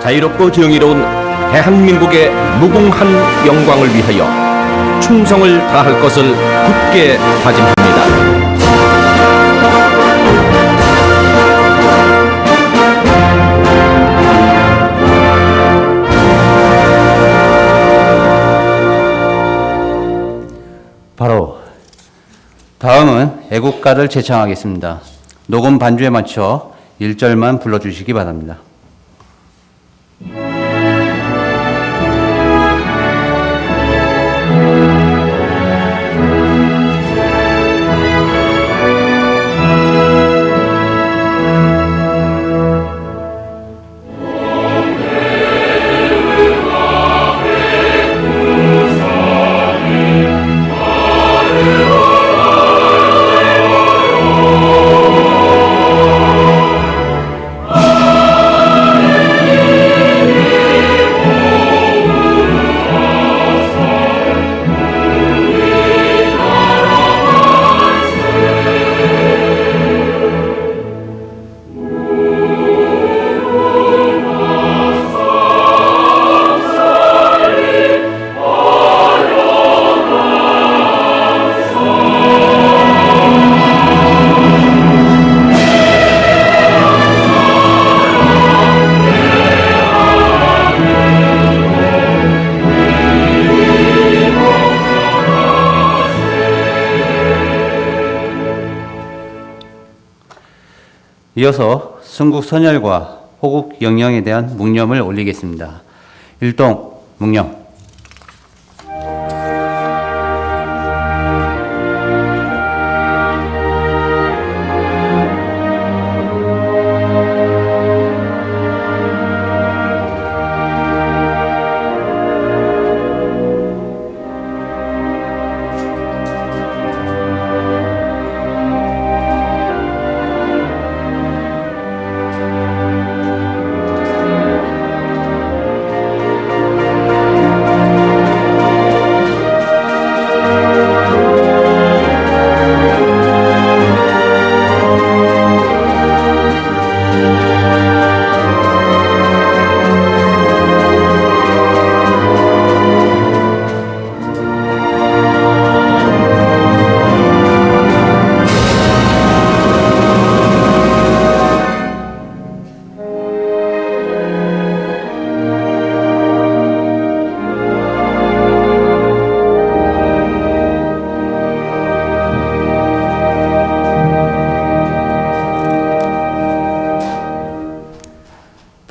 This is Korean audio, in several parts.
자유롭고 정의로운 대한민국의 무궁한 영광을 위하여 충성을 다할 것을 굳게 다짐합니다. 바로 다음은 애국가를 제창하겠습니다. 녹음 반주에 맞춰 1절만 불러주시기 바랍니다. 이어서 순국 선열과 호국 영령에 대한 묵념을 올리겠습니다. 일동 묵념.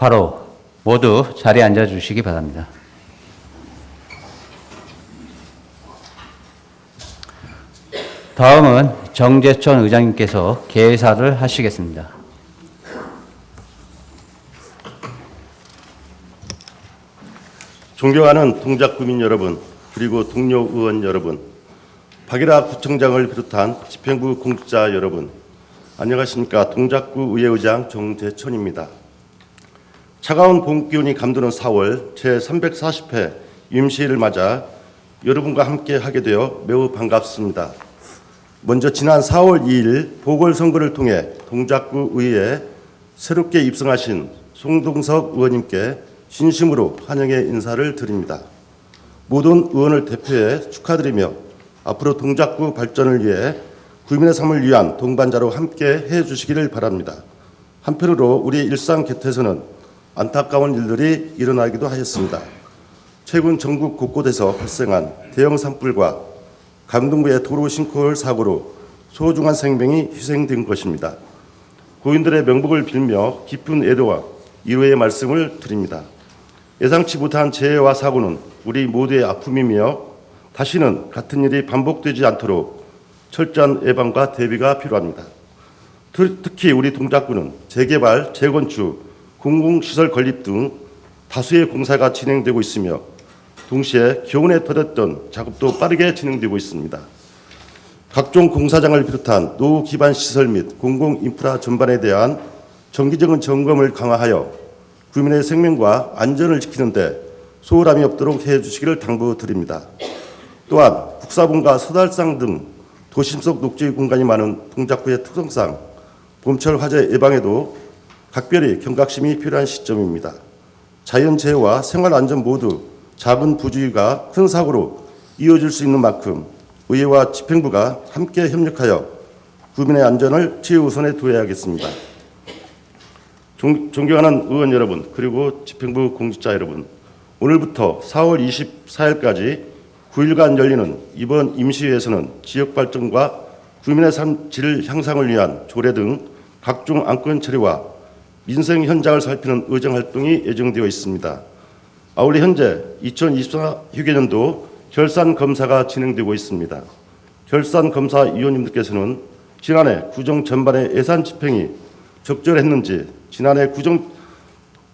바로 모두 자리에 앉아주시기 바랍니다. 다음은 정재천 의장님께서 개사를 하시겠습니다. 존경하는 동작구민 여러분, 그리고 동료 의원 여러분, 박일하 구청장을 비롯한 집행부 공직자 여러분, 안녕하십니까. 동작구 의회의장 정재천입니다. 차가운 봄 기운이 감도는 4월 제340회 임시회를 맞아 여러분과 함께 하게 되어 매우 반갑습니다. 먼저 지난 4월 2일 보궐선거를 통해 동작구 의회에 새롭게 입성하신 송동석 의원님께 진심으로 환영의 인사를 드립니다. 모든 의원을 대표해 축하드리며 앞으로 동작구 발전을 위해 구민의 삶을 위한 동반자로 함께 해주시기를 바랍니다. 한편으로 우리 일상 곁에서는 안타까운 일들이 일어나기도 하였습니다. 최근 전국 곳곳에서 발생한 대형 산불과 강동구의 도로 싱크홀 사고로 소중한 생명이 희생된 것입니다. 고인들의 명복을 빌며 깊은 애도와 위로의 말씀을 드립니다. 예상치 못한 재해와 사고는 우리 모두의 아픔이며 다시는 같은 일이 반복되지 않도록 철저한 예방과 대비가 필요합니다. 특히 우리 동작구는 재개발, 재건축, 공공시설 건립 등 다수의 공사가 진행되고 있으며 동시에 겨우내 터졌던 작업도 빠르게 진행되고 있습니다. 각종 공사장을 비롯한 노후 기반 시설 및 공공인프라 전반에 대한 정기적인 점검을 강화하여 국민의 생명과 안전을 지키는 데 소홀함이 없도록 해주시기를 당부드립니다. 또한 국사본과 서달상 등 도심 속 녹지 공간이 많은 동작구의 특성상 봄철 화재 예방에도 각별히 경각심이 필요한 시점입니다. 자연재해와 생활안전 모두 작은 부주의가 큰 사고로 이어질 수 있는 만큼 의회와 집행부가 함께 협력하여 국민의 안전을 최우선에 두어야겠습니다. 존경하는 의원 여러분, 그리고 집행부 공직자 여러분, 오늘부터 4월 24일까지 9일간 열리는 이번 임시회에서는 지역 발전과 국민의 삶 질 향상을 위한 조례 등 각종 안건 처리와 민생 현장을 살피는 의정 활동이 예정되어 있습니다. 아울러 현재 2024 휴계년도 결산 검사가 진행되고 있습니다. 결산 검사 위원님들께서는 지난해 구정 전반의 예산 집행이 적절했는지, 지난해 구정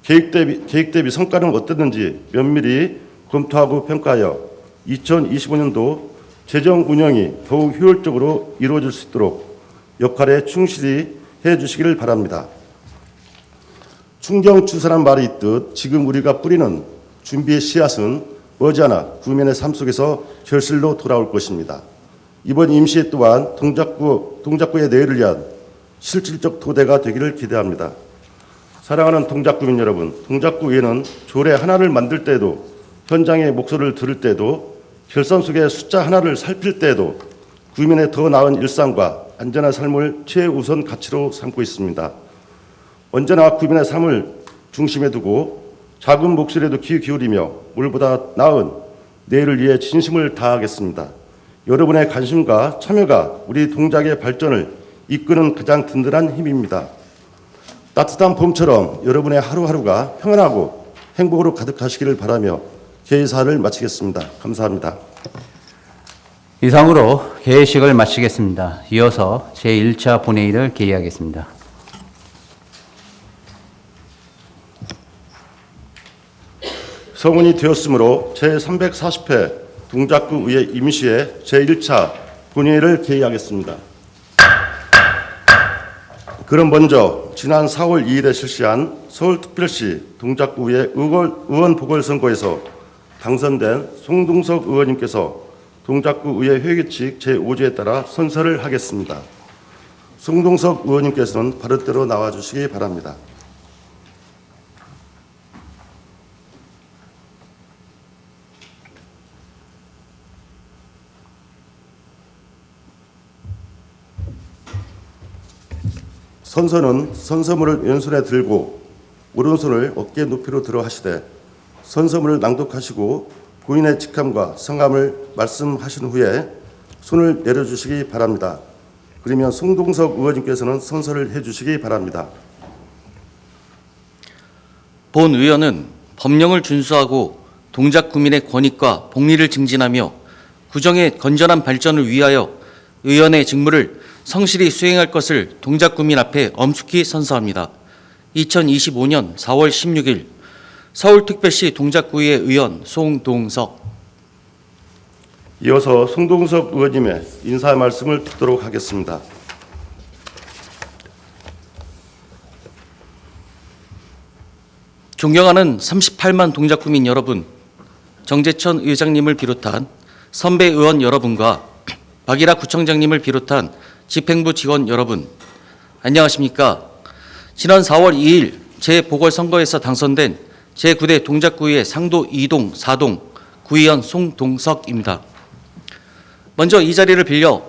계획 대비 성과는 어땠는지 면밀히 검토하고 평가하여 2025년도 재정 운영이 더욱 효율적으로 이루어질 수 있도록 역할에 충실히 해주시기를 바랍니다. 충경추사란 말이 있듯 지금 우리가 뿌리는 준비의 씨앗은 머지않아 국민의 삶 속에서 결실로 돌아올 것입니다. 이번 임시회 또한 동작구의 내일을 위한 실질적 토대가 되기를 기대합니다. 사랑하는 동작구민 여러분, 동작구의회는 조례 하나를 만들 때에도, 현장의 목소리를 들을 때에도, 결산 속의 숫자 하나를 살필 때에도 국민의 더 나은 일상과 안전한 삶을 최우선 가치로 삼고 있습니다. 언제나 국민의 삶을 중심에 두고 작은 목소리에도 귀 기울이며 오늘보다 나은 내일을 위해 진심을 다하겠습니다. 여러분의 관심과 참여가 우리 동작의 발전을 이끄는 가장 든든한 힘입니다. 따뜻한 봄처럼 여러분의 하루하루가 평안하고 행복으로 가득하시기를 바라며 개의사를 마치겠습니다. 감사합니다. 이상으로 개회식을 마치겠습니다. 이어서 제1차 본회의를 개의하겠습니다. 성원이 되었으므로 제340회 동작구의회 임시회 제1차 본회의를 개의하겠습니다. 그럼 먼저 지난 4월 2일에 실시한 서울특별시 동작구의회 의원 보궐선거에서 당선된 송동석 의원님께서 동작구의회 회계칙 제5조에 따라 선서를 하겠습니다. 송동석 의원님께서는 발언대로 나와주시기 바랍니다. 선서는 선서물을 왼손에 들고 오른손을 어깨 높이로 들어 하시되 선서물을 낭독하시고 본인의 직함과 성함을 말씀하신 후에 손을 내려주시기 바랍니다. 그러면 송동석 의원님께서는 선서를 해주시기 바랍니다. 본 의원은 법령을 준수하고 동작구민의 권익과 복리를 증진하며 구정의 건전한 발전을 위하여 의원의 직무를 성실히 수행할 것을 동작구민 앞에 엄숙히 선서합니다. 2025년 4월 16일 서울특별시 동작구의회 의원 송동석. 이어서 송동석 의원님의 인사 말씀을 듣도록 하겠습니다. 존경하는 38만 동작구민 여러분, 정재천 의장님을 비롯한 선배 의원 여러분과 박일하 구청장님을 비롯한 집행부 직원 여러분, 안녕하십니까? 지난 4월 2일 재보궐선거에서 당선된 제9대 동작구의회 상도 2동 4동 구의원 송동석입니다. 먼저 이 자리를 빌려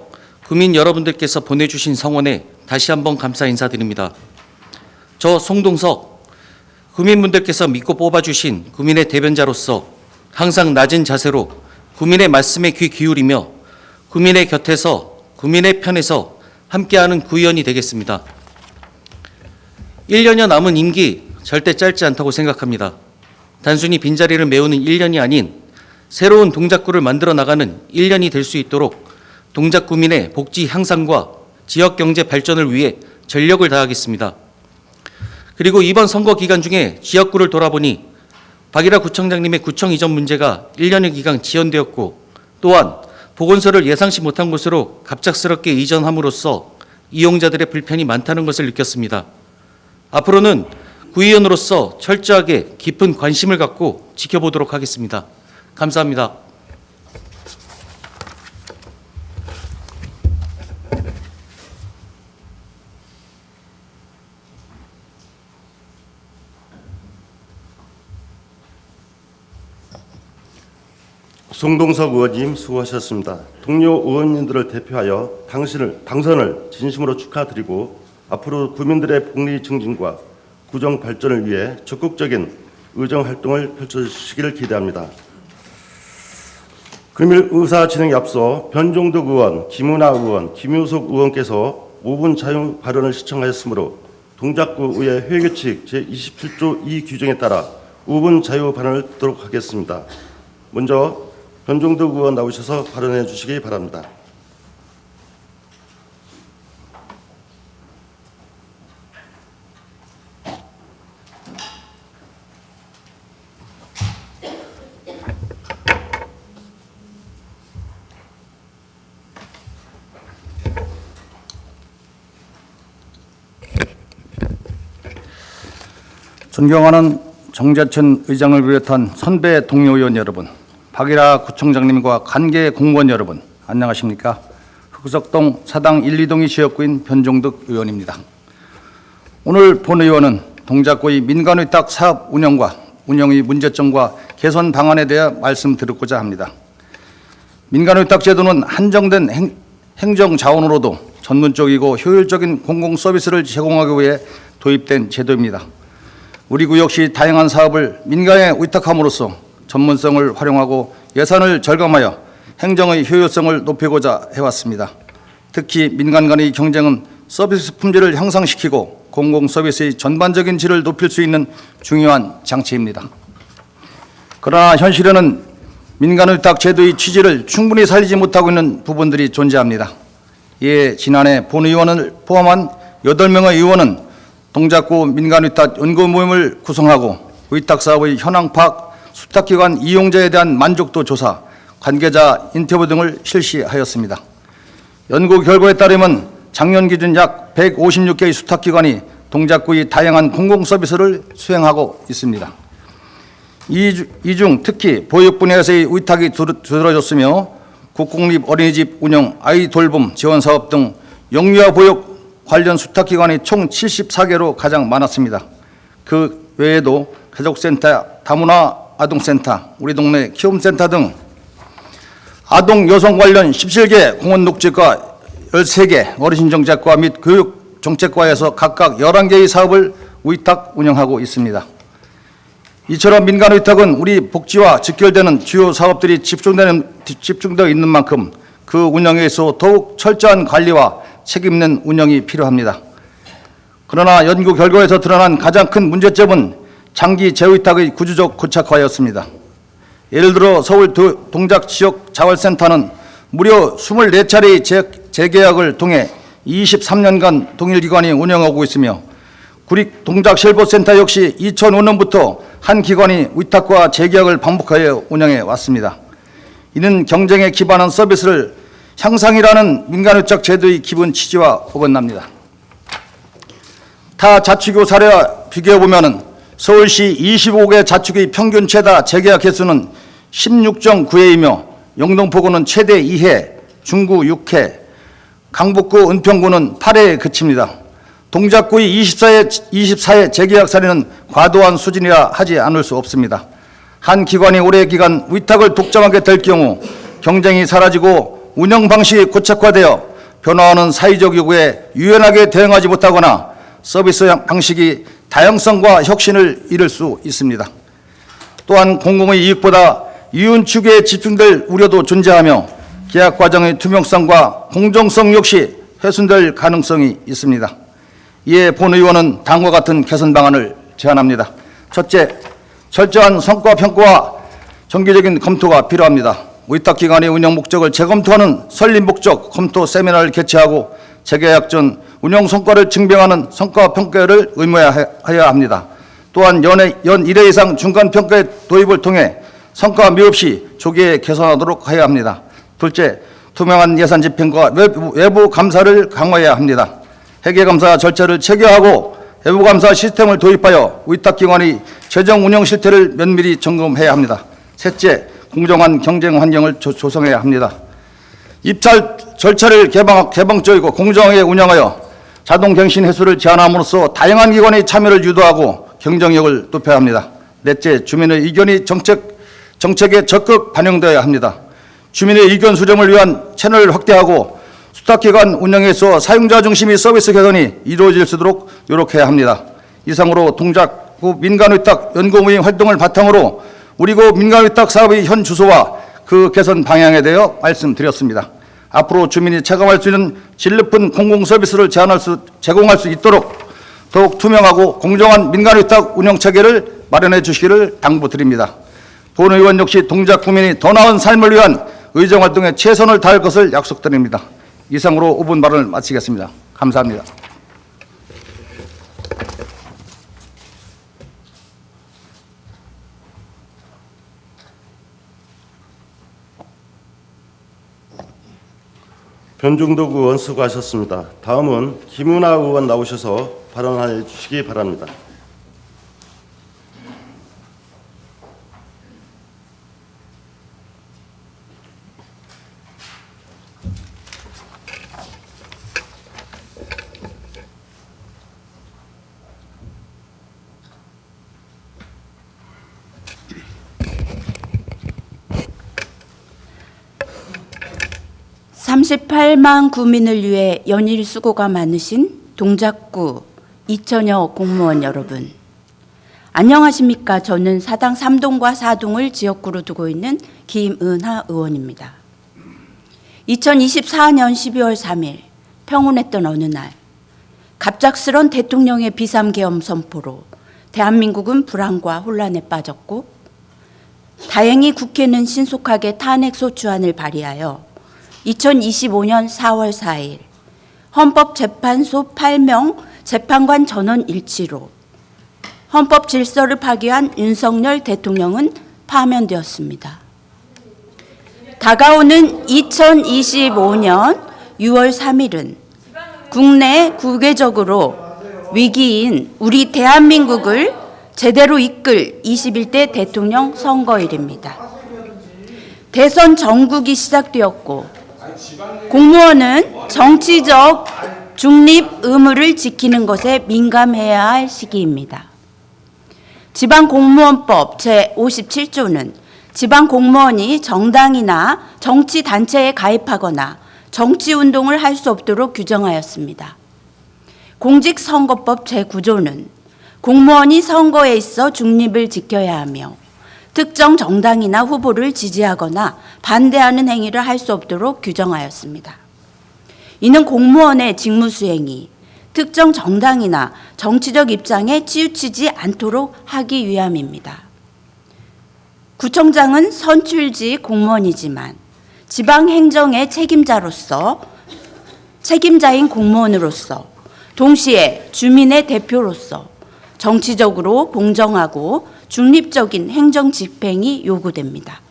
구민 여러분들께서 보내주신 성원에 다시 한번 감사 인사드립니다. 저 송동석, 구민분들께서 믿고 뽑아주신 구민의 대변자로서 항상 낮은 자세로 구민의 말씀에 귀 기울이며 구민의 곁에서 구민의 편에서 함께하는 구의원이 되겠습니다. 1년여 남은 임기 절대 짧지 않다고 생각합니다. 단순히 빈자리를 메우는 1년이 아닌 새로운 동작구를 만들어 나가는 1년이 될 수 있도록 동작구민의 복지 향상과 지역경제 발전을 위해 전력을 다하겠습니다. 그리고 이번 선거 기간 중에 지역구를 돌아보니 박일하 구청장님의 구청 이전 문제가 1년여 기간 지연되었고, 또한 보건소를 예상치 못한 곳으로 갑작스럽게 이전함으로써 이용자들의 불편이 많다는 것을 느꼈습니다. 앞으로는 구의원으로서 철저하게 깊은 관심을 갖고 지켜보도록 하겠습니다. 감사합니다. 송동석 의원님 수고하셨습니다. 동료 의원님들을 대표하여 당선을 진심으로 축하드리고 앞으로 국민들의 복리 증진과 구정 발전을 위해 적극적인 의정 활동을 펼쳐주시기를 기대합니다. 금일 의사 진행에 앞서 변종덕 의원, 김은하 의원, 김효석 의원께서 5분 자유 발언을 시청하였으므로 동작구 의회 회의규칙 제27조 2 규정에 따라 5분 자유 발언을 듣도록 하겠습니다. 먼저 변종덕 의원 나오셔서 발언해 주시기 바랍니다. 존경하는 정재천 의장을 비롯한 선배 동료 의원 여러분, 박일하 구청장님과 관계 공무원 여러분, 안녕하십니까? 흑석동 사당 1, 2동의 지역구인 변종덕 의원입니다. 오늘 본 의원은 동작구의 민간위탁 사업 운영과 운영의 문제점과 개선 방안에 대해 말씀드리고자 합니다. 민간위탁 제도는 한정된 행정 자원으로도 전문적이고 효율적인 공공 서비스를 제공하기 위해 도입된 제도입니다. 우리 구역시 다양한 사업을 민간에 위탁함으로써 전문성을 활용하고 예산을 절감하여 행정의 효율성을 높이고자 해왔습니다. 특히 민간 간의 경쟁은 서비스 품질을 향상시키고 공공 서비스의 전반적인 질을 높일 수 있는 중요한 장치입니다. 그러나 현실에는 민간위탁 제도의 취지를 충분히 살리지 못하고 있는 부분들이 존재합니다. 이에 지난해 본 의원을 포함한 8명의 의원은 동작구 민간위탁 연구모임을 구성하고 위탁사업의 현황 파악, 수탁기관 이용자에 대한 만족도 조사, 관계자 인터뷰 등을 실시하였습니다. 연구 결과에 따르면 작년 기준 약 156개의 수탁기관이 동작구의 다양한 공공서비스를 수행하고 있습니다. 이 중 특히 보육 분야에서의 위탁이 두드러졌으며 국공립 어린이집 운영, 아이 돌봄 지원 사업 등 영유아 보육 관련 수탁기관이 총 74개로 가장 많았습니다. 그 외에도 가족센터, 다문화 아동센터, 우리 동네 키움센터 등 아동 여성 관련 17개 공원녹지과 13개 어르신정책과 및 교육정책과에서 각각 11개의 사업을 위탁 운영하고 있습니다. 이처럼 민간위탁은 우리 복지와 직결되는 주요 사업들이 집중되어 있는 만큼 그 운영에 있어 더욱 철저한 관리와 책임 있는 운영이 필요합니다. 그러나 연구 결과에서 드러난 가장 큰 문제점은 장기 재위탁의 구조적 고착화였습니다. 예를 들어 서울 동작 지역 자활센터는 무려 24차례의 재계약을 통해 23년간 동일기관이 운영하고 있으며 구립 동작실버센터 역시 2005년부터 한 기관이 위탁과 재계약을 반복하여 운영해 왔습니다. 이는 경쟁에 기반한 서비스를 향상이라는 민간위탁 제도의 기본 취지와 어긋납니다. 타 자치구 사례와 비교해보면 서울시 25개 자치구의 평균 최다 재계약 횟수는 16.9회이며 영등포구는 최대 2회, 중구 6회, 강북구 은평구는 8회에 그칩니다. 동작구의 24회 재계약 사례는 과도한 수준이라 하지 않을 수 없습니다. 한 기관이 오래 기간 위탁을 독점하게 될 경우 경쟁이 사라지고 운영 방식이 고착화되어 변화하는 사회적 요구에 유연하게 대응하지 못하거나 서비스 방식이 다양성과 혁신을 잃을 수 있습니다. 또한 공공의 이익보다 이윤 추구에 집중될 우려도 존재하며 계약 과정의 투명성과 공정성 역시 훼손될 가능성이 있습니다. 이에 본 의원은 다음과 같은 개선 방안을 제안합니다. 첫째, 철저한 성과 평가와 정기적인 검토가 필요합니다. 위탁기관의 운영 목적을 재검토하는 설립 목적 검토 세미나를 개최하고 재계약 전 운영 성과를 증명하는 성과 평가를 의무화해야 합니다. 또한 연 1회 이상 중간 평가의 도입을 통해 성과 미흡 시 조기에 개선하도록 해야 합니다. 둘째, 투명한 예산 집행과 외부 감사를 강화해야 합니다. 회계감사 절차를 체계화하고 외부감사 시스템을 도입하여 위탁기관의 재정 운영 실태를 면밀히 점검해야 합니다. 셋째, 공정한 경쟁 환경을 조성해야 합니다. 입찰 절차를 개방적이고 공정하게 운영하여 자동 갱신 횟수를 제한함으로써 다양한 기관의 참여를 유도하고 경쟁력을 높여야 합니다. 넷째, 주민의 의견이 정책에 적극 반영되어야 합니다. 주민의 의견 수렴을 위한 채널을 확대하고 수탁기관 운영에서 사용자 중심의 서비스 개선이 이루어질 수 있도록 노력해야 합니다. 이상으로 동작구 민간위탁 연구모임 활동을 바탕으로 우리 구 민간위탁 사업의 현 주소와 그 개선 방향에 대해 말씀드렸습니다. 앞으로 주민이 체감할 수 있는 질 높은 공공서비스를 제공할 수 있도록 더욱 투명하고 공정한 민간위탁 운영체계를 마련해 주시기를 당부드립니다. 본 의원 역시 동작 구민이 더 나은 삶을 위한 의정활동에 최선을 다할 것을 약속드립니다. 이상으로 5분 발언을 마치겠습니다. 감사합니다. 변중덕 의원 수고하셨습니다. 다음은 김은하 의원 나오셔서 발언해 주시기 바랍니다. (38만) 구민을 위해 연일 수고가 많으신 동작구 2천여 공무원 여러분, 안녕하십니까? 저는 사당 3동과 4동을 지역구로 두고 있는 김은하 의원입니다. 2024년 12월 3일 평온했던 어느 날, 갑작스런 대통령의 비상계엄 선포로 대한민국은 불안과 혼란에 빠졌고, 다행히 국회는 신속하게 탄핵소추안을 발의하여 2025년 4월 4일 헌법재판소 8명 재판관 전원 일치로 헌법 질서를 파괴한 윤석열 대통령은 파면되었습니다. 다가오는 2025년 6월 3일은 국내 국외적으로 위기인 우리 대한민국을 제대로 이끌 21대 대통령 선거일입니다. 대선 전국이 시작되었고 공무원은 정치적 중립 의무를 지키는 것에 민감해야 할 시기입니다. 지방공무원법 제57조는 지방공무원이 정당이나 정치단체에 가입하거나 정치운동을 할 수 없도록 규정하였습니다. 공직선거법 제9조는 공무원이 선거에 있어 중립을 지켜야 하며 특정 정당이나 후보를 지지하거나 반대하는 행위를 할 수 없도록 규정하였습니다. 이는 공무원의 직무 수행이 특정 정당이나 정치적 입장에 치우치지 않도록 하기 위함입니다. 구청장은 선출직 공무원이지만 지방행정의 책임자인 공무원으로서 동시에 주민의 대표로서 정치적으로 공정하고 중립적인 행정 집행이 요구됩니다.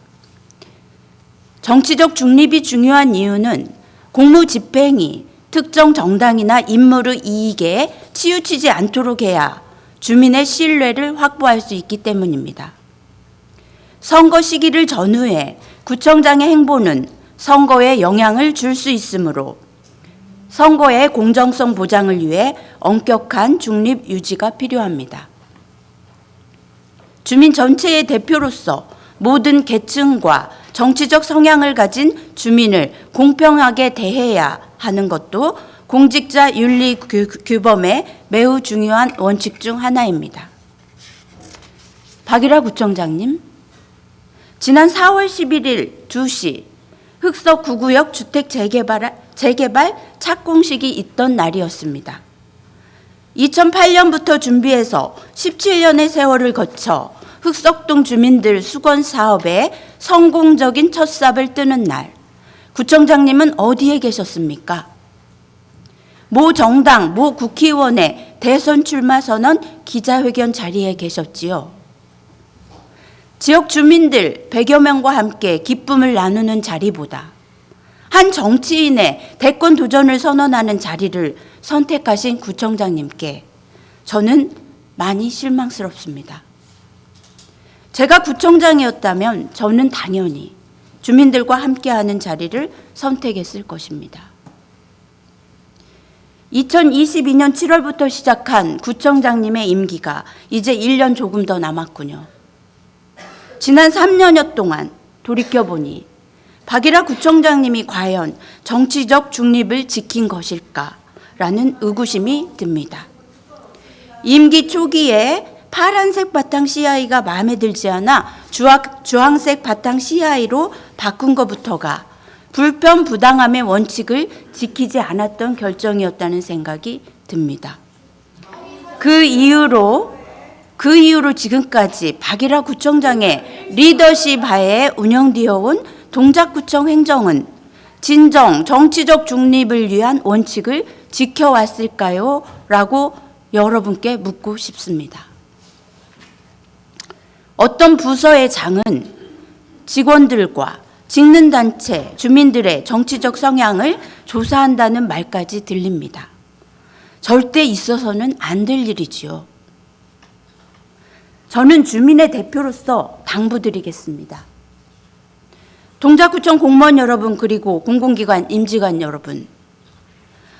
정치적 중립이 중요한 이유는 공무 집행이 특정 정당이나 인물의 이익에 치우치지 않도록 해야 주민의 신뢰를 확보할 수 있기 때문입니다. 선거 시기를 전후해 구청장의 행보는 선거에 영향을 줄 수 있으므로 선거의 공정성 보장을 위해 엄격한 중립 유지가 필요합니다. 주민 전체의 대표로서 모든 계층과 정치적 성향을 가진 주민을 공평하게 대해야 하는 것도 공직자 윤리 규범의 매우 중요한 원칙 중 하나입니다. 박일하 구청장님, 지난 4월 11일 2시 흑석 9구역 주택 재개발 착공식이 있던 날이었습니다. 2008년부터 준비해서 17년의 세월을 거쳐 흑석동 주민들 수건 사업에 성공적인 첫 삽을 뜨는 날, 구청장님은 어디에 계셨습니까? 모 정당, 모 국회의원의 대선 출마 선언 기자회견 자리에 계셨지요. 지역 주민들 100여 명과 함께 기쁨을 나누는 자리보다 한 정치인의 대권 도전을 선언하는 자리를 선택하신 구청장님께 저는 많이 실망스럽습니다. 제가 구청장이었다면 저는 당연히 주민들과 함께하는 자리를 선택했을 것입니다. 2022년 7월부터 시작한 구청장님의 임기가 이제 1년 조금 더 남았군요. 지난 3년여 동안 돌이켜보니 박일하 구청장님이 과연 정치적 중립을 지킨 것일까라는 의구심이 듭니다. 임기 초기에 파란색 바탕 CI가 마음에 들지 않아 주황색 바탕 CI로 바꾼 것부터가 불편 부당함의 원칙을 지키지 않았던 결정이었다는 생각이 듭니다. 그 이후로 지금까지 박일하 구청장의 리더십 하에 운영되어 온 동작구청 행정은 진정 정치적 중립을 위한 원칙을 지켜왔을까요? 라고 여러분께 묻고 싶습니다. 어떤 부서의 장은 직원들과 직능단체, 주민들의 정치적 성향을 조사한다는 말까지 들립니다. 절대 있어서는 안 될 일이지요. 저는 주민의 대표로서 당부드리겠습니다. 동작구청 공무원 여러분, 그리고 공공기관 임직원 여러분,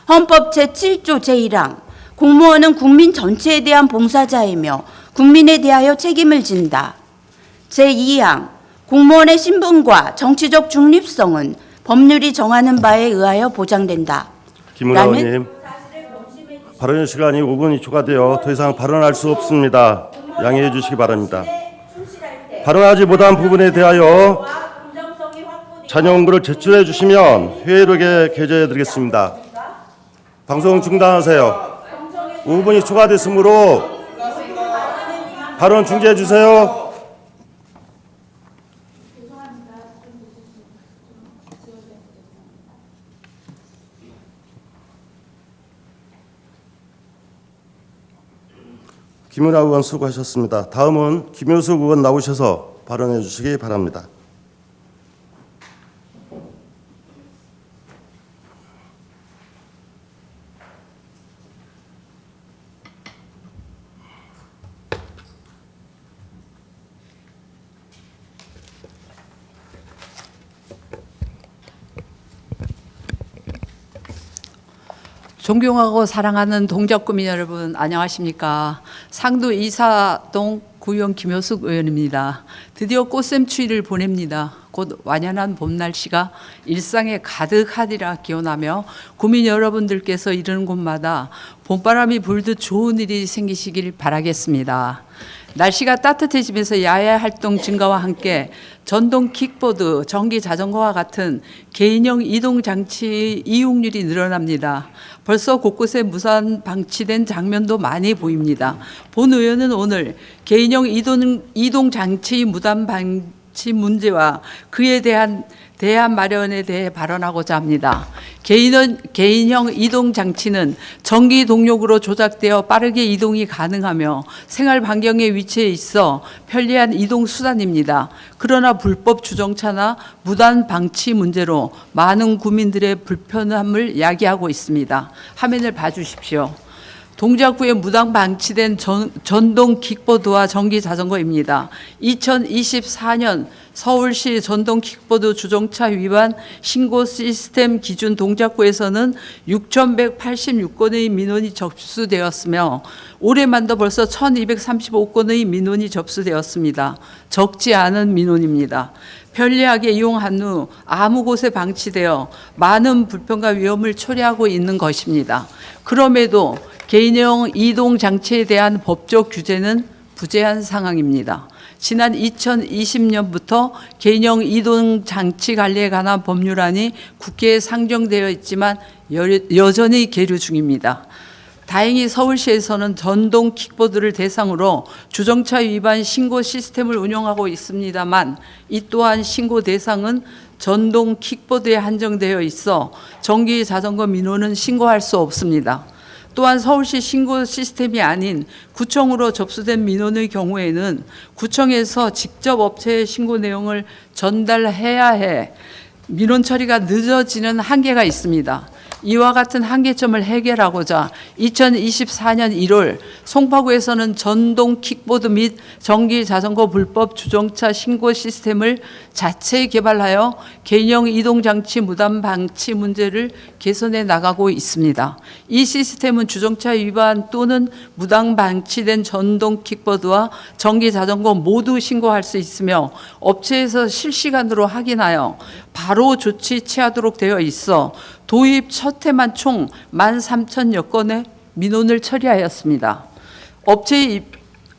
헌법 제7조 제1항 공무원은 국민 전체에 대한 봉사자이며 국민에 대하여 책임을 진다. 제2항 공무원의 신분과 정치적 중립성은 법률이 정하는 바에 의하여 보장된다. 김은하 의원님, 발언 시간이 5분이 초과되어 더 이상 발언할 수 없습니다. 양해해 주시기 바랍니다. 발언하지 못한 부분에 대하여 잔여원고를 제출해 주시면 회의록에 게재해 드리겠습니다. 방송 중단하세요. 5분이 초과됐으므로 발언 중지해 주세요. 김은하 의원 수고하셨습니다. 다음은 김효숙 의원 나오셔서 발언해 주시기 바랍니다. 존경하고 사랑하는 동작구민 여러분, 안녕하십니까. 상도 이사동 구의원 김효숙 의원입니다. 드디어 꽃샘추위를 보냅니다. 곧 완연한 봄 날씨가 일상에 가득하리라 기원하며 구민 여러분들께서 이르는 곳마다 봄바람이 불듯 좋은 일이 생기시길 바라겠습니다. 날씨가 따뜻해지면서 야외 활동 증가와 함께 전동 킥보드, 전기 자전거와 같은 개인형 이동 장치 이용률이 늘어납니다. 벌써 곳곳에 무산 방치된 장면도 많이 보입니다. 본 의원은 오늘 개인형 이동 장치 무단 방치 문제와 그에 대한 대안 마련에 대해 발언하고자 합니다. 개인형 이동 장치는 전기 동력으로 조작되어 빠르게 이동이 가능하며 생활 반경에 위치해 있어 편리한 이동 수단입니다. 그러나 불법 주정차나 무단 방치 문제로 많은 국민들의 불편함을 야기하고 있습니다. 화면을 봐주십시오. 동작구에 무단 방치된 전동 킥보드와 전기 자전거입니다. 2024년 서울시 전동 킥보드 주정차 위반 신고 시스템 기준 동작구에서는 6,186건의 민원이 접수되었으며 올해만도 벌써 1,235건의 민원이 접수되었습니다. 적지 않은 민원입니다. 편리하게 이용한 후 아무 곳에 방치되어 많은 불편과 위험을 초래하고 있는 것입니다. 그럼에도 개인형 이동 장치에 대한 법적 규제는 부재한 상황입니다. 지난 2020년부터 개인형 이동 장치 관리에 관한 법률안이 국회에 상정되어 있지만 여전히 계류 중입니다. 다행히 서울시에서는 전동 킥보드를 대상으로 주정차 위반 신고 시스템을 운영하고 있습니다만 이 또한 신고 대상은 전동 킥보드에 한정되어 있어 전기 자전거 민원은 신고할 수 없습니다. 또한 서울시 신고 시스템이 아닌 구청으로 접수된 민원의 경우에는 구청에서 직접 업체에 신고 내용을 전달해야 해 민원 처리가 늦어지는 한계가 있습니다. 이와 같은 한계점을 해결하고자 2024년 1월 송파구에서는 전동 킥보드 및 전기 자전거 불법 주정차 신고 시스템을 자체 개발하여 개인형 이동 장치 무단 방치 문제를 개선해 나가고 있습니다. 이 시스템은 주정차 위반 또는 무단 방치된 전동 킥보드와 전기 자전거 모두 신고할 수 있으며 업체에서 실시간으로 확인하여 바로 조치 취하도록 되어 있어 도입 첫 해만 총 13,000여 건의 민원을 처리하였습니다.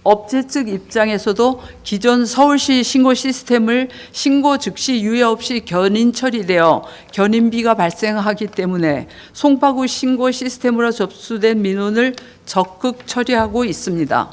업체 측 입장에서도 기존 서울시 신고 시스템을 신고 즉시 유예 없이 견인 처리되어 견인비가 발생하기 때문에 송파구 신고 시스템으로 접수된 민원을 적극 처리하고 있습니다.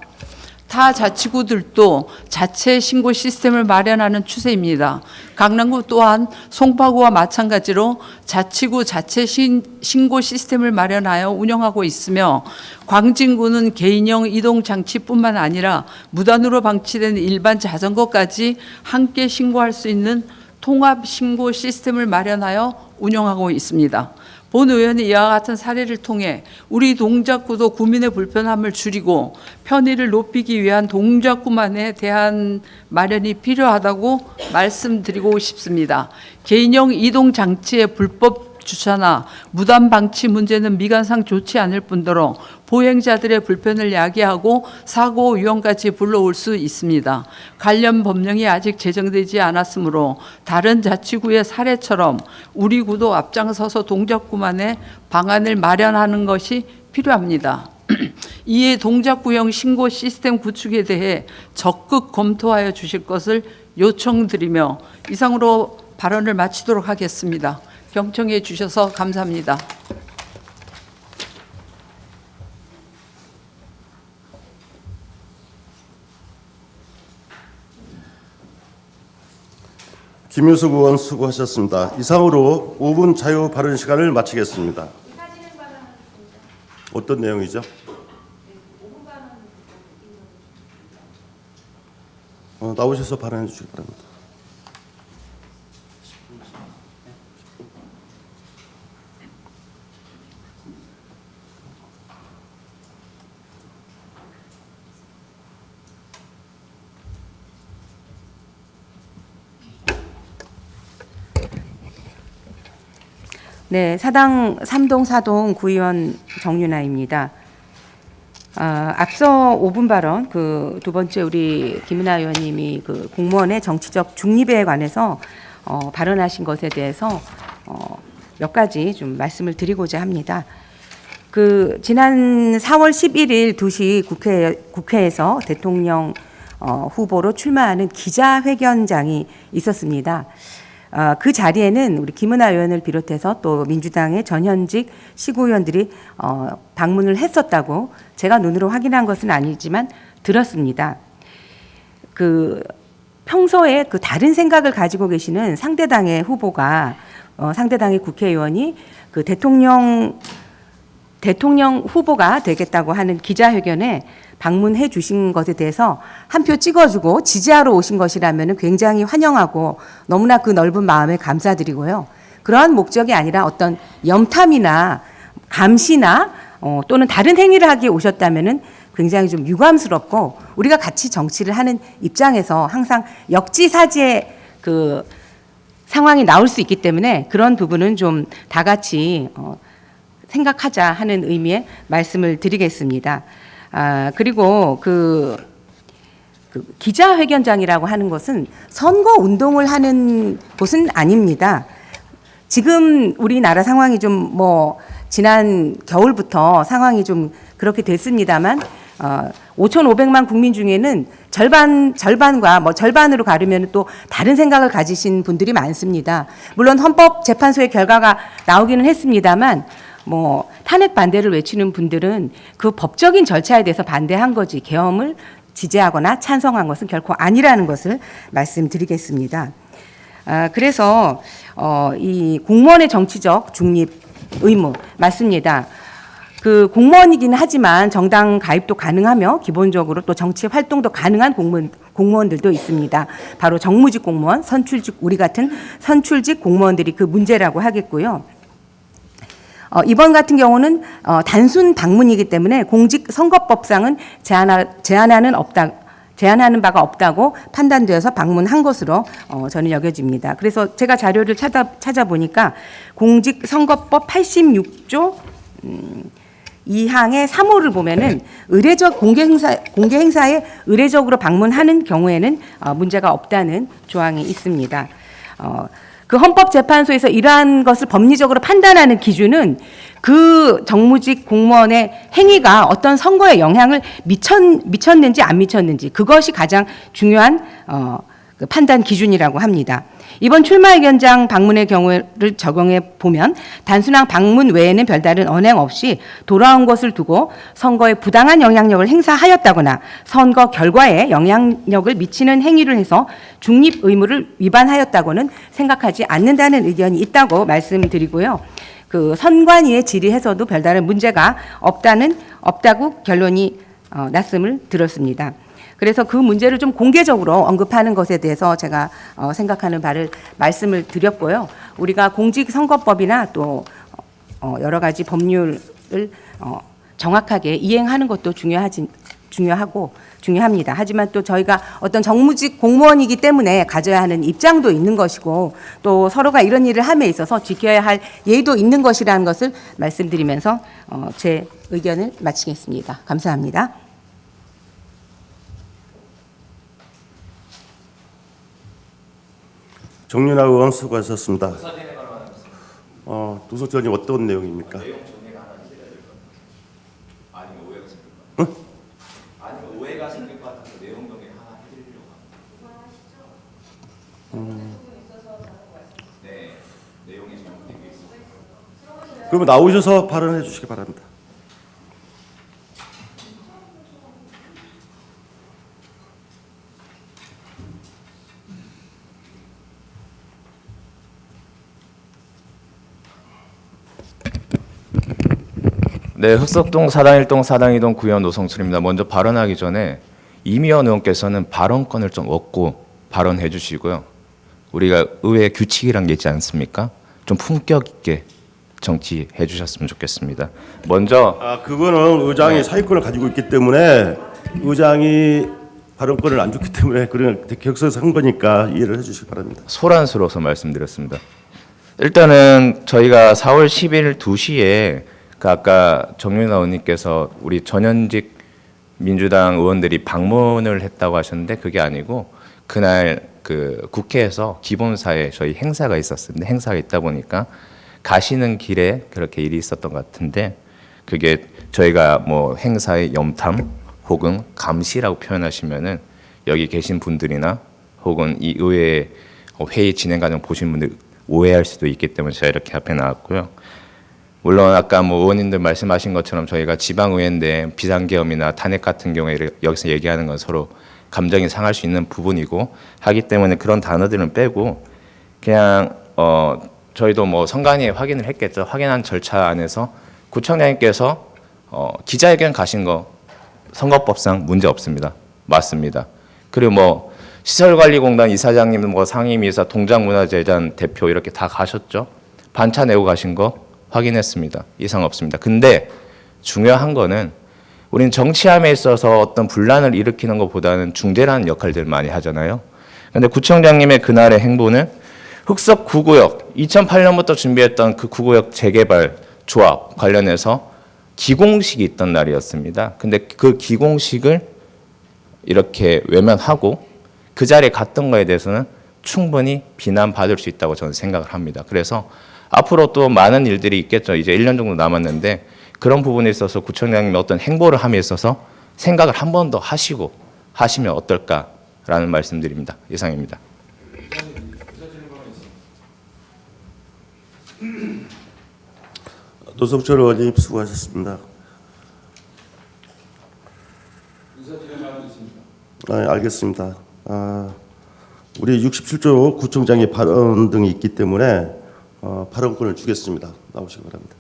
타 자치구들도 자체 신고 시스템을 마련하는 추세입니다. 강남구 또한 송파구와 마찬가지로 자치구 자체 신고 시스템을 마련하여 운영하고 있으며 광진구는 개인형 이동 장치뿐만 아니라 무단으로 방치된 일반 자전거까지 함께 신고할 수 있는 통합 신고 시스템을 마련하여 운영하고 있습니다. 본 의원이 이와 같은 사례를 통해 우리 동작구도 구민의 불편함을 줄이고 편의를 높이기 위한 동작구만에 대한 마련이 필요하다고 말씀드리고 싶습니다. 개인형 이동 장치의 불법 주차나 무단 방치 문제는 미관상 좋지 않을 뿐더러 보행자들의 불편을 야기하고 사고 위험까지 불러올 수 있습니다. 관련 법령이 아직 제정되지 않았으므로 다른 자치구의 사례처럼 우리 구도 앞장서서 동작구만의 방안을 마련하는 것이 필요합니다. 이에 동작구형 신고 시스템 구축에 대해 적극 검토하여 주실 것을 요청드리며 이상으로 발언을 마치도록 하겠습니다. 경청해 주셔서 감사합니다. 김효숙 의원 수고하셨습니다. 이상으로 5분 자유 발언 시간을 마치겠습니다. 어떤 내용이죠? 나오셔서 발언해 주시기 바랍니다. 네, 사당 3동 4동 구의원 정윤아입니다. 앞서 5분 발언, 그 두 번째 우리 김은하 의원님이 그 공무원의 정치적 중립에 관해서 발언하신 것에 대해서 몇 가지 좀 말씀을 드리고자 합니다. 그 지난 4월 11일 2시 국회에서 대통령 후보로 출마하는 기자회견장이 있었습니다. 그 자리에는 우리 김은하 의원을 비롯해서 또 민주당의 전현직 시구의원들이 방문을 했었다고 제가 눈으로 확인한 것은 아니지만 들었습니다. 그 평소에 그 다른 생각을 가지고 계시는 상대당의 후보가 상대당의 국회의원이 그 대통령 후보가 되겠다고 하는 기자회견에 방문해 주신 것에 대해서 한 표 찍어주고 지지하러 오신 것이라면 굉장히 환영하고 너무나 그 넓은 마음에 감사드리고요. 그러한 목적이 아니라 어떤 염탐이나 감시나 또는 다른 행위를 하기 오셨다면 굉장히 좀 유감스럽고 우리가 같이 정치를 하는 입장에서 항상 역지사지의 그 상황이 나올 수 있기 때문에 그런 부분은 좀 다 같이 생각하자 하는 의미의 말씀을 드리겠습니다. 그리고 그 기자회견장이라고 하는 것은 선거 운동을 하는 곳은 아닙니다. 지금 우리나라 상황이 좀 지난 겨울부터 상황이 좀 그렇게 됐습니다만 5,500만 국민 중에는 절반과 절반으로 가르면 또 다른 생각을 가지신 분들이 많습니다. 물론 헌법재판소의 결과가 나오기는 했습니다만 탄핵 반대를 외치는 분들은 그 법적인 절차에 대해서 반대한 거지 계엄을 지지하거나 찬성한 것은 결코 아니라는 것을 말씀드리겠습니다. 그래서 이 공무원의 정치적 중립 의무 맞습니다. 그 공무원이긴 하지만 정당 가입도 가능하며 기본적으로 또 정치 활동도 가능한 공무원들도 있습니다. 바로 정무직 공무원, 우리 같은 선출직 공무원들이 그 문제라고 하겠고요. 이번 같은 경우는 단순 방문이기 때문에 공직선거법상은 제한하는 바가 없다고 판단되어서 방문한 것으로 저는 여겨집니다. 그래서 제가 자료를 찾아보니까 공직선거법 86조 2항의 3호를 보면은 공개 행사에 의례적으로 방문하는 경우에는 문제가 없다는 조항이 있습니다. 그 헌법재판소에서 이러한 것을 법리적으로 판단하는 기준은 그 정무직 공무원의 행위가 어떤 선거에 영향을 미쳤는지 안 미쳤는지, 그것이 가장 중요한 그 판단 기준이라고 합니다. 이번 출마위원장 방문의 경우를 적용해 보면 단순한 방문 외에는 별다른 언행 없이 돌아온 것을 두고 선거에 부당한 영향력을 행사하였다거나 선거 결과에 영향력을 미치는 행위를 해서 중립 의무를 위반하였다고는 생각하지 않는다는 의견이 있다고 말씀드리고요. 그 선관위에 질의해서도 별다른 문제가 없다고 결론이 났음을 들었습니다. 그래서 그 문제를 좀 공개적으로 언급하는 것에 대해서 제가 생각하는 바를 말씀을 드렸고요. 우리가 공직선거법이나 또 여러 가지 법률을 정확하게 이행하는 것도 중요합니다. 하지만 또 저희가 어떤 정무직 공무원이기 때문에 가져야 하는 입장도 있는 것이고, 또 서로가 이런 일을 함에 있어서 지켜야 할 예의도 있는 것이라는 것을 말씀드리면서 제 의견을 마치겠습니다. 감사합니다. 정윤아 의원 수고하셨습니다. 도서관 의원님 어떤 내용입니까? 그러면 나오셔서 발언해 주시기 바랍니다. 네, 흑석동 사당 1동 사당 2동 구의원 노성철입니다. 먼저 발언하기 전에 이미연 의원께서는 발언권을 좀 얻고 발언해 주시고요. 우리가 의회 규칙이란 게 있지 않습니까? 좀 품격 있게 정치해 주셨으면 좋겠습니다. 먼저 그거는 의장이 사의권을 가지고 있기 때문에 의장이 발언권을 안 줬기 때문에 그런 격서에서 한 거니까 이해를 해주시기 바랍니다. 소란스러워서 말씀드렸습니다. 일단은 저희가 4월 10일 2시에 아까 정윤아 의원님께서 우리 전현직 민주당 의원들이 방문을 했다고 하셨는데 그게 아니고 그날 그 국회에서 기본사에 저희 행사가 있었는데 행사가 있다 보니까 가시는 길에 그렇게 일이 있었던 것 같은데 그게 저희가 뭐 행사의 염탐 혹은 감시라고 표현하시면은 여기 계신 분들이나 혹은 이 의회 회의 진행 과정 보신 분들 오해할 수도 있기 때문에 제가 이렇게 앞에 나왔고요. 물론 아까 뭐 의원님들 말씀하신 것처럼 저희가 지방의회인데 비상계엄이나 탄핵 같은 경우에 여기서 얘기하는 건 서로 감정이 상할 수 있는 부분이고 하기 때문에 그런 단어들은 빼고 그냥 저희도 뭐 선관위에 확인을 했겠죠. 확인한 절차 안에서 구청장님께서 기자회견 가신 거 선거법상 문제 없습니다. 맞습니다. 그리고 뭐 시설관리공단 이사장님, 뭐 상임이사, 동작문화재단 대표 이렇게 다 가셨죠. 반차 내고 가신 거 확인했습니다. 이상 없습니다. 근데 중요한 거는 우리는 정치함에 있어서 어떤 분란을 일으키는 것보다는 중재라는 역할들을 많이 하잖아요. 그런데 구청장님의 그날의 행보는 흑석 9구역 2008년부터 준비했던 그 9구역 재개발 조합 관련해서 기공식이 있던 날이었습니다. 근데 그 기공식을 이렇게 외면하고 그 자리에 갔던 거에 대해서는 충분히 비난받을 수 있다고 저는 생각을 합니다. 그래서 앞으로 또 많은 일들이 있겠죠. 이제 1년 정도 남았는데 그런 부분에 있어서 구청장님이 어떤 행보를 함에 있어서 생각을 한 번 더 하시고 하시면 어떨까라는 말씀드립니다. 이상입니다. 노성철 의원님 수고하셨습니다. 알겠습니다. 우리 67조 구청장의 발언 등이 있기 때문에 발언권을 주겠습니다. 나오시기 바랍니다.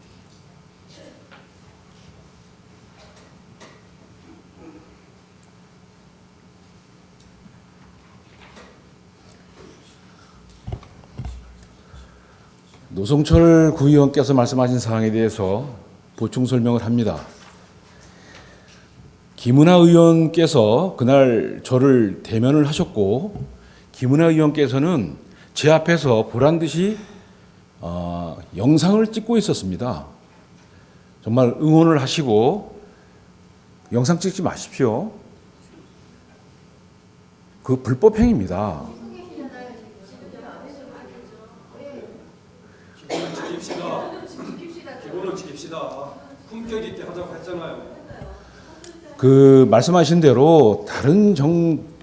노성철 구의원께서 말씀하신 사항에 대해서 보충 설명을 합니다. 김은하 의원께서 그날 저를 대면을 하셨고, 김은하 의원께서는 제 앞에서 보란 듯이 영상을 찍고 있었습니다. 정말 응원을 하시고 영상 찍지 마십시오. 그 불법 행위입니다. 기본을 지킵시다. 품격 있게 하자고 했잖아요. 그 말씀하신 대로 다른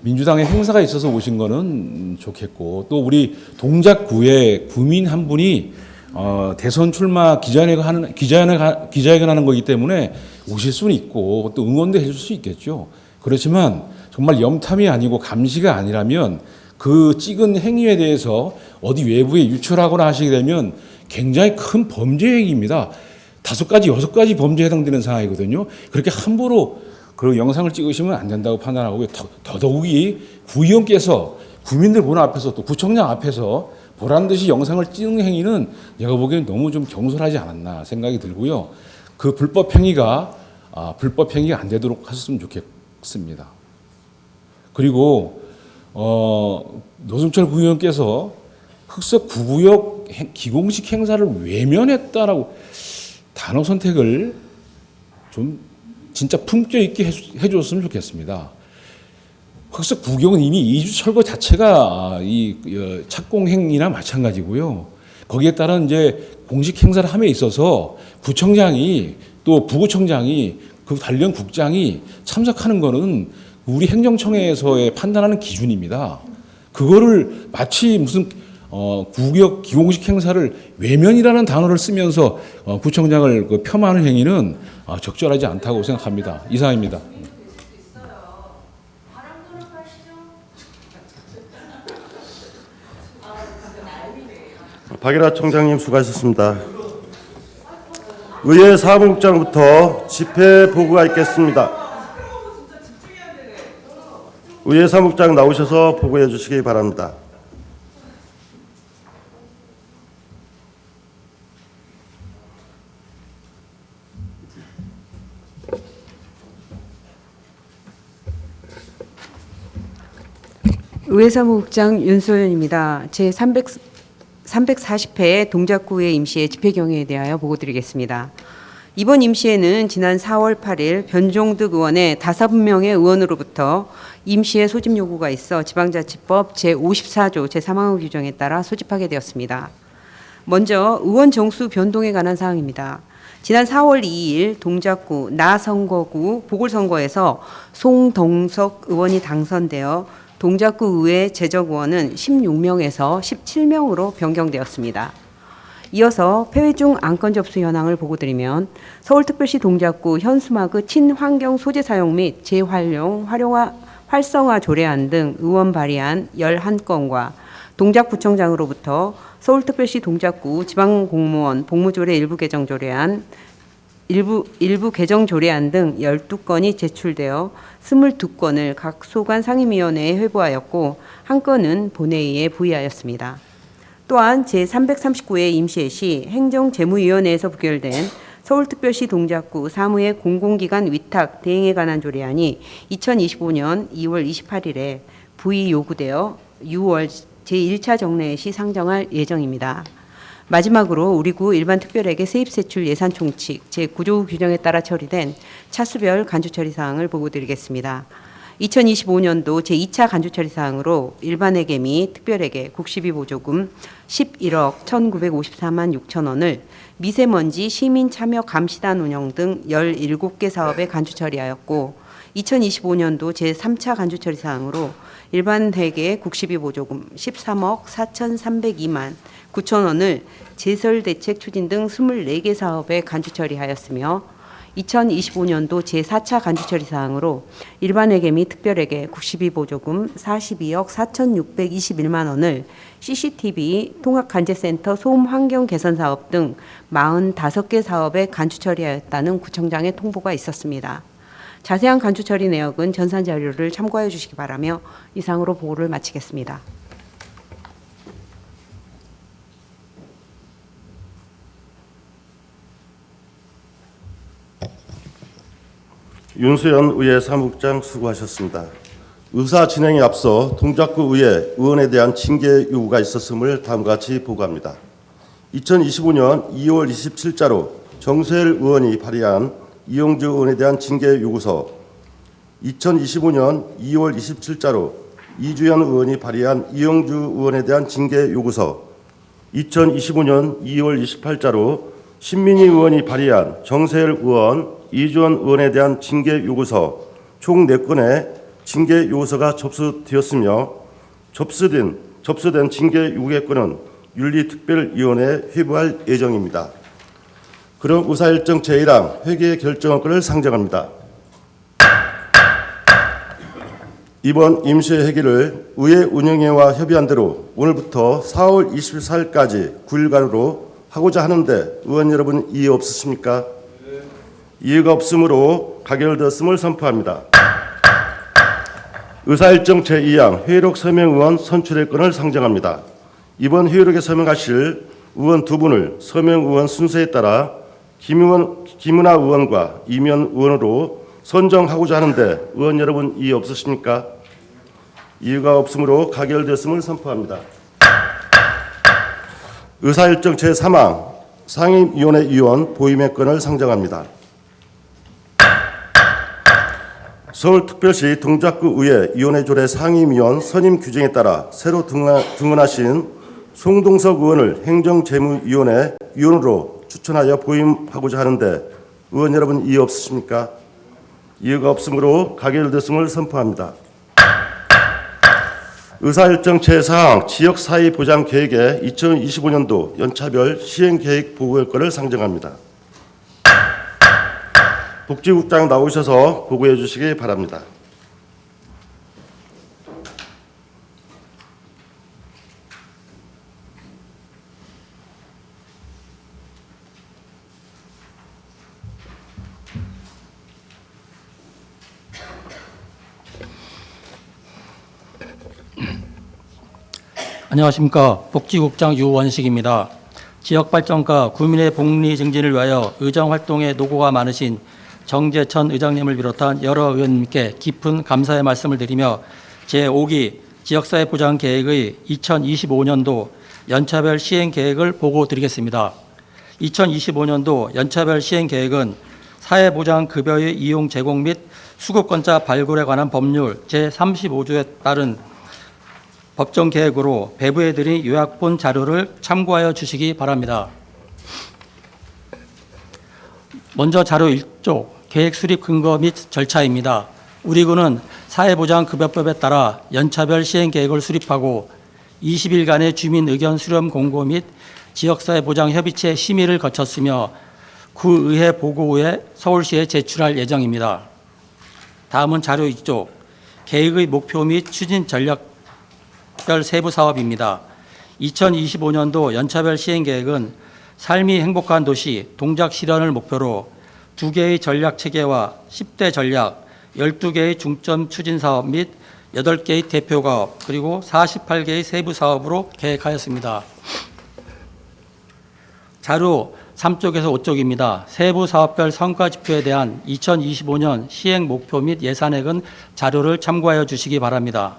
민주당의 행사가 있어서 오신 거는 좋겠고, 또 우리 동작구에 구민 한 분이 대선 출마 기자회견하는 거기 때문에 오실 수는 있고 또 응원도 해줄 수 있겠죠. 그렇지만 정말 염탐이 아니고 감시가 아니라면 그 찍은 행위에 대해서 어디 외부에 유출하거나 하시게 되면 굉장히 큰 범죄 행위입니다. 5가지, 6가지 범죄에 해당되는 상황이거든요. 그렇게 함부로 그 영상을 찍으시면 안 된다고 판단하고, 더더욱이 구의원께서 국민들 보는 앞에서 또 구청장 앞에서 보란 듯이 영상을 찍는 행위는 제가 보기에는 너무 좀 경솔하지 않았나 생각이 들고요. 그 불법 행위가 안 되도록 하셨으면 좋겠습니다. 그리고 노승철 구의원께서 흑석 구구역 기공식 행사를 외면했다라고 단어 선택을 좀 진짜 품격 있게 해줬으면 좋겠습니다. 흑석 구경은 이미 이주 철거 자체가 이 착공행위나 마찬가지고요. 거기에 따른 이제 공식 행사를 함에 있어서 구청장이 또 부구청장이 그 관련 국장이 참석하는 거는 우리 행정청에서의 판단하는 기준입니다. 그거를 마치 무슨 구역 기공식 행사를 외면이라는 단어를 쓰면서 구청장을 폄하하는 행위는 적절하지 않다고 생각합니다. 이상입니다. 박일하 총장님 수고하셨습니다. 의회 사무국장부터 집회 보고가 있겠습니다. 의회 사무국장 나오셔서 보고해 주시기 바랍니다. 의회 사무국장 윤소연입니다. 제 340회 동작구의 임시회 집회 경위에 대하여 보고드리겠습니다. 이번 임시회는 지난 4월 8일 변종득 의원의 5명의 의원으로부터 임시회 소집 요구가 있어 지방자치법 제54조 제3항 규정에 따라 소집하게 되었습니다. 먼저 의원 정수 변동에 관한 사항입니다. 지난 4월 2일 동작구 나선거구 보궐선거에서 송동석 의원이 당선되어 동작구 의회 제적 의원은 16명에서 17명으로 변경되었습니다. 이어서 폐회 중 안건 접수 현황을 보고드리면 서울특별시 동작구 현수막의 친환경 소재 사용 및 재활용, 활성화 조례안 등 의원 발의안 11건과 동작구청장으로부터 서울특별시 동작구 지방공무원 복무조례 일부 개정 조례안 일부 개정 조례안 등 12건이 제출되어 22건을 각 소관 상임위원회에 회부하였고 한 건은 본회의에 부의하였습니다. 또한 제339회 임시회 시 행정재무위원회에서 부결된 서울특별시 동작구 사무의 공공기관 위탁 대행에 관한 조례안이 2025년 2월 28일에 부의 요구되어 6월 제1차 정례 시 상정할 예정입니다. 마지막으로 우리 구 일반 특별회계 세입세출 예산 총칙 제9조 규정에 따라 처리된 차수별 간주처리 사항을 보고드리겠습니다. 2025년도 제2차 간주처리 사항으로 일반회계 및 특별회계 국시비 보조금 11억 1,954만 6천 원을 미세먼지 시민 참여 감시단 운영 등 17개 사업에 간주처리하였고 2025년도 제3차 간주처리 사항으로 일반회계 국시비 보조금 13억 4,302만 9천 원을 제설대책 추진 등 24개 사업에 간주처리하였으며 2025년도 제4차 간주처리 사항으로 일반회계 및 특별회계 국시비 보조금 42억 4,621만 원을 CCTV 통합관제센터 소음 환경 개선 사업 등 45개 사업에 간주처리하였다는 구청장의 통보가 있었습니다. 자세한 간주처리 내역은 전산 자료를 참고해 주시기 바라며 이상으로 보고를 마치겠습니다. 윤수연 의회 사무국장 수고하셨습니다. 의사 진행에 앞서 동작구 의회 의원에 대한 징계 요구가 있었음을 다음과 같이 보고합니다. 2025년 2월 27일자로 정세일 의원이 발의한 이용주 의원에 대한 징계 요구서, 2025년 2월 27일자로 이주연 의원이 발의한 이용주 의원에 대한 징계 요구서, 2025년 2월 28일자로 신민희 의원이 발의한 정세일 의원, 이주연 의원에 대한 징계 요구서 총 4건의 징계 요구서가 접수되었으며 접수된 징계 요구의 건은 윤리특별위원회에 회부할 예정입니다. 그럼 의사일정 제1항 회계 결정권을 상정합니다. 이번 임시회 회기를 의회 운영위와 협의한 대로 오늘부터 4월 24일까지 9일간으로 하고자 하는데 의원 여러분 이해 없으십니까? 이해가 없으므로 가결되었음을 선포합니다. 의사일정 제2항 회의록 서명 의원 선출의 건을 상정합니다. 이번 회의록에 서명하실 의원 2분을 서명 의원 순서에 따라 김은하 의원과 이면 의원으로 선정하고자 하는데 의원 여러분 이해 없으십니까? 이해가 없으므로 가결되었음을 선포합니다. 의사일정 제3항 상임위원회 위원 보임의 건을 상정합니다. 서울특별시 동작구 의회 위원회 조례 상임위원 선임 규정에 따라 새로 등원하신 송동석 의원을 행정재무위원회 위원으로 추천하여 보임하고자 하는데 의원 여러분 이해 없으십니까? 이해가 없으므로 가결됐음을 선포합니다. 의사일정 제4항 지역사회보장계획의 2025년도 연차별 시행계획 보고의 건을 상정합니다. 복지국장 나오셔서 보고해 주시기 바랍니다. 안녕하십니까. 복지국장 유원식입니다. 지역발전과 국민의 복리 증진을 위하여 의정활동에 노고가 많으신 정재천 의장님을 비롯한 여러 의원님께 깊은 감사의 말씀을 드리며 제5기 지역사회보장계획의 2025년도 연차별 시행계획을 보고드리겠습니다. 2025년도 연차별 시행계획은 사회보장급여의 이용 제공 및 수급권자 발굴에 관한 법률 제35조에 따른 법정계획으로 배부해드린 요약본 자료를 참고하여 주시기 바랍니다. 먼저 자료 1조 계획 수립 근거 및 절차입니다. 우리 군은 사회보장급여법에 따라 연차별 시행계획을 수립하고 20일간의 주민 의견 수렴 공고 및 지역사회보장협의체 심의를 거쳤으며 구의회 보고 후에 서울시에 제출할 예정입니다. 다음은 자료 2조 계획의 목표 및 추진 전략 별 세부 사업입니다. 2025년도 연차별 시행계획은 삶이 행복한 도시 동작 실현을 목표로 2개의 전략 체계와 10대 전략, 12개의 중점 추진 사업 및 8개의 대표 가업, 그리고 48개의 세부 사업으로 계획하였습니다. 자료 3쪽에서 5쪽입니다. 세부 사업별 성과 지표에 대한 2025년 시행 목표 및 예산액은 자료를 참고하여 주시기 바랍니다.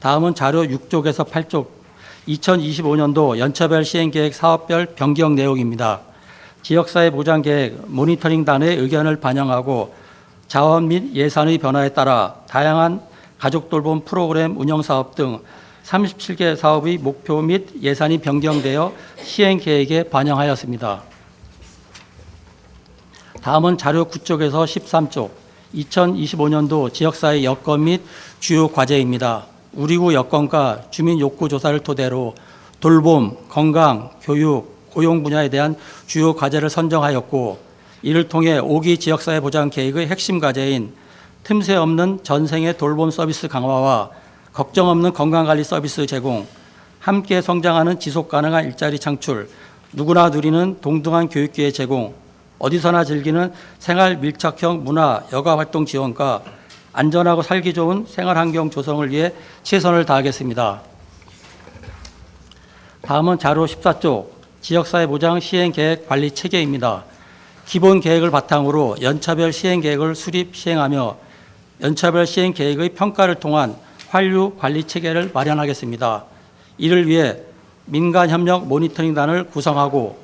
다음은 자료 6쪽에서 8쪽 2025년도 연차별 시행계획 사업별 변경 내용입니다. 지역사회보장계획 모니터링단의 의견을 반영하고 자원 및 예산의 변화에 따라 다양한 가족돌봄 프로그램 운영사업 등 37개 사업의 목표 및 예산이 변경되어 시행계획에 반영하였습니다. 다음은 자료 9쪽에서 13쪽 2025년도 지역사회 여건 및 주요 과제입니다. 우리구 여건과 주민 욕구 조사를 토대로 돌봄, 건강, 교육, 고용 분야에 대한 주요 과제를 선정하였고 이를 통해 5기 지역사회보장계획의 핵심 과제인 틈새 없는 전생의 돌봄 서비스 강화와 걱정 없는 건강관리 서비스 제공, 함께 성장하는 지속가능한 일자리 창출, 누구나 누리는 동등한 교육기회 제공, 어디서나 즐기는 생활 밀착형 문화 여가활동 지원과 안전하고 살기 좋은 생활환경 조성을 위해 최선을 다하겠습니다. 다음은 자료 14쪽 지역사회보장 시행계획 관리 체계입니다. 기본 계획을 바탕으로 연차별 시행 계획을 수립 시행하며 연차별 시행 계획의 평가를 통한 환류 관리 체계를 마련하겠습니다. 이를 위해 민간 협력 모니터링단을 구성하고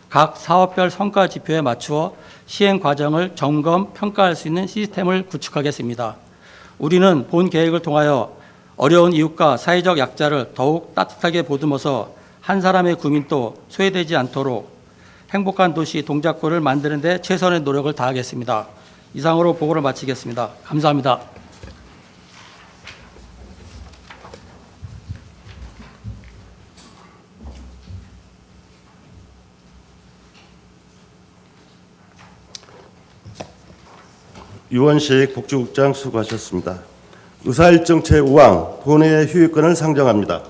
각 사업별 성과 지표에 맞추어 시행 과정을 점검, 평가할 수 있는 시스템을 구축하겠습니다. 우리는 본 계획을 통하여 어려운 이웃과 사회적 약자를 더욱 따뜻하게 보듬어서 한 사람의 구민도 소외되지 않도록 행복한 도시 동작구를 만드는 데 최선의 노력을 다하겠습니다. 이상으로 보고를 마치겠습니다. 감사합니다. 유원식 복지국장 수고하셨습니다. 의사일정 제5항 본회의 휴의권을 상정합니다.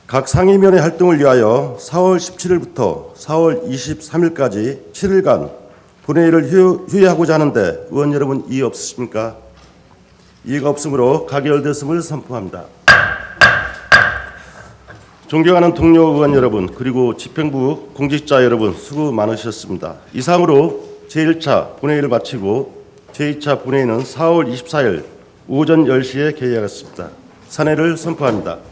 각 상임위원회 활동을 위하여 4월 17일부터 4월 23일까지 7일간 본회의를 휴회하고자 하는데 의원 여러분 이의 없으십니까? 이의가 없으므로 가결됐음을 선포합니다. 존경하는 동료 의원 여러분 그리고 집행부 공직자 여러분 수고 많으셨습니다. 이상으로 제1차 본회의를 마치고 제2차 본회의는 4월 24일 오전 10시에 개회하겠습니다. 산회를 선포합니다.